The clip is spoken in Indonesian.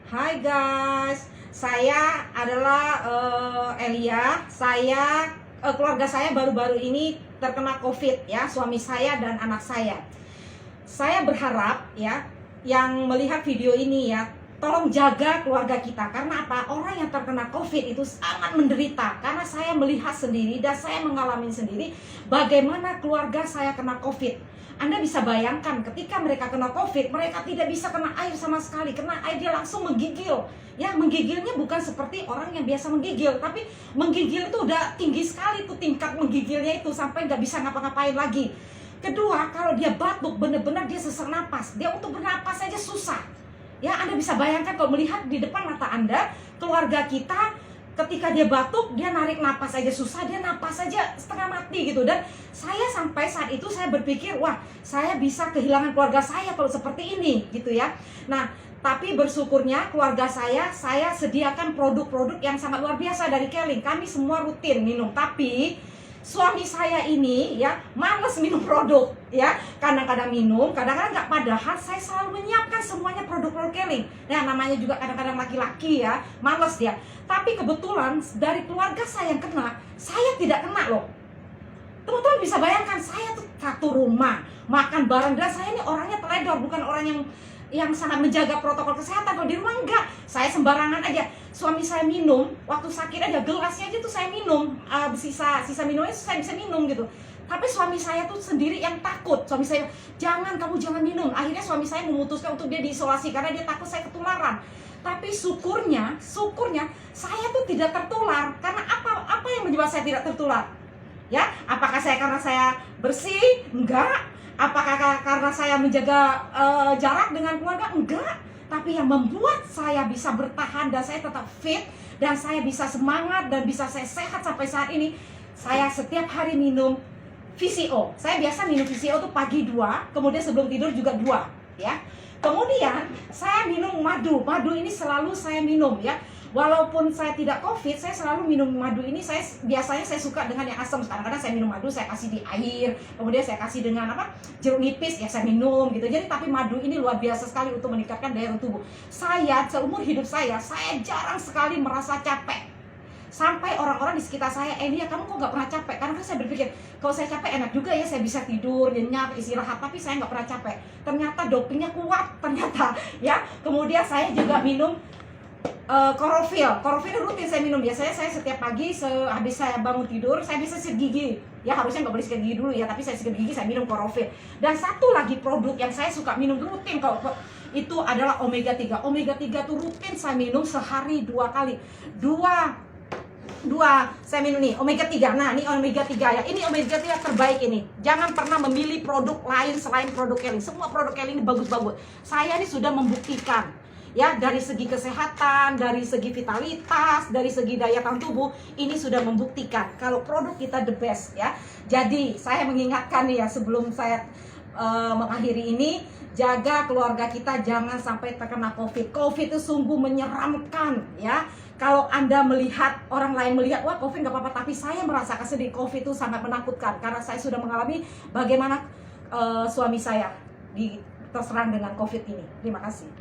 Hai guys, saya adalah Elia. Keluarga saya baru-baru ini terkena COVID ya, suami saya dan anak saya. Saya berharap ya, yang melihat video ini ya, tolong jaga keluarga kita. Karena apa? Orang yang terkena COVID itu sangat menderita. Karena saya melihat sendiri dan saya mengalami sendiri bagaimana keluarga saya kena COVID. Anda bisa bayangkan ketika mereka kena COVID, mereka tidak bisa kena air sama sekali. Kena air dia langsung menggigil. Ya, menggigilnya bukan seperti orang yang biasa menggigil, tapi menggigil itu udah tinggi sekali tuh tingkat menggigilnya itu, sampai nggak bisa ngapa-ngapain lagi. Kedua, kalau dia batuk, benar-benar dia sesak napas. Dia untuk bernapas saja susah. Ya, Anda bisa bayangkan kalau melihat di depan mata Anda, keluarga kita ketika dia batuk, dia narik napas aja susah, dia napas aja setengah mati gitu. Dan saya sampai saat itu saya berpikir, wah, saya bisa kehilangan keluarga saya kalau seperti ini gitu ya. Nah, tapi bersyukurnya keluarga saya sediakan produk-produk yang sangat luar biasa dari Keling. Kami semua rutin minum, tapi suami saya ini ya males minum produk ya, kadang-kadang minum, kadang-kadang nggak, padahal saya selalu menyiapkan semuanya produk-produk Keling. Ya, namanya juga kadang-kadang laki-laki ya, males dia. Tapi kebetulan dari keluarga saya yang kena, saya tidak kena loh. Teman-teman bisa bayangkan, saya tuh satu rumah makan bareng, dan saya ini orangnya teledor, bukan orang yang sangat menjaga protokol kesehatan. Kalau di rumah enggak, saya sembarangan aja. Suami saya minum waktu sakit aja, gelasnya aja tuh saya minum, sisa minumnya saya bisa minum gitu. Tapi suami saya tuh sendiri yang takut. Suami saya, kamu jangan minum. Akhirnya suami saya memutuskan untuk dia diisolasi karena dia takut saya ketularan. Tapi syukurnya saya tuh tidak tertular. Karena apa yang menyebabkan saya tidak tertular? Ya, apakah karena saya bersih? Enggak. Apakah karena saya menjaga jarak dengan keluarga? Enggak. Tapi yang membuat saya bisa bertahan dan saya tetap fit dan saya bisa semangat dan bisa saya sehat sampai saat ini, saya setiap hari minum VCO. Saya biasa minum VCO tuh pagi 2, kemudian sebelum tidur juga 2 ya. Kemudian saya minum madu. Madu ini selalu saya minum ya. Walaupun saya tidak COVID, saya selalu minum madu ini. Biasanya saya suka dengan yang asam. Kadang-kadang saya minum madu, saya kasih di air, kemudian saya kasih dengan jeruk nipis ya, saya minum gitu. Jadi tapi madu ini luar biasa sekali untuk meningkatkan daya tubuh. Saya seumur hidup saya jarang sekali merasa capek. Sampai orang-orang di sekitar saya, Elia, kamu kok gak pernah capek? Karena saya berpikir, kalau saya capek enak juga ya, saya bisa tidur, nyenyak, istirahat. Tapi saya gak pernah capek. Ternyata dopingnya kuat, ternyata ya. Kemudian saya juga minum Korofil rutin saya minum. Biasanya saya setiap pagi habis saya bangun tidur, saya bisa sikat gigi. Ya, harusnya nggak boleh sikat gigi dulu ya, tapi saya sikat gigi, saya minum Korofil. Dan satu lagi produk yang saya suka minum rutin kalau itu adalah Omega 3. Omega 3 tuh rutin saya minum sehari 2 kali. Dua saya minum nih Omega 3. Nah, ini Omega 3 ya. Ini Omega 3 terbaik ini. Jangan pernah memilih produk lain selain produk Keling. Semua produk Keling ini bagus-bagus. Saya ini sudah membuktikan ya, dari segi kesehatan, dari segi vitalitas, dari segi daya tahan tubuh, ini sudah membuktikan kalau produk kita the best ya. Jadi saya mengingatkan nih ya, sebelum saya mengakhiri ini, jaga keluarga kita jangan sampai terkena COVID. COVID itu sungguh menyeramkan ya. Kalau Anda melihat, orang lain melihat, wah COVID gak apa-apa, tapi saya merasakan sendiri COVID itu sangat menakutkan. Karena saya sudah mengalami bagaimana suami saya terserang dengan COVID ini. Terima kasih.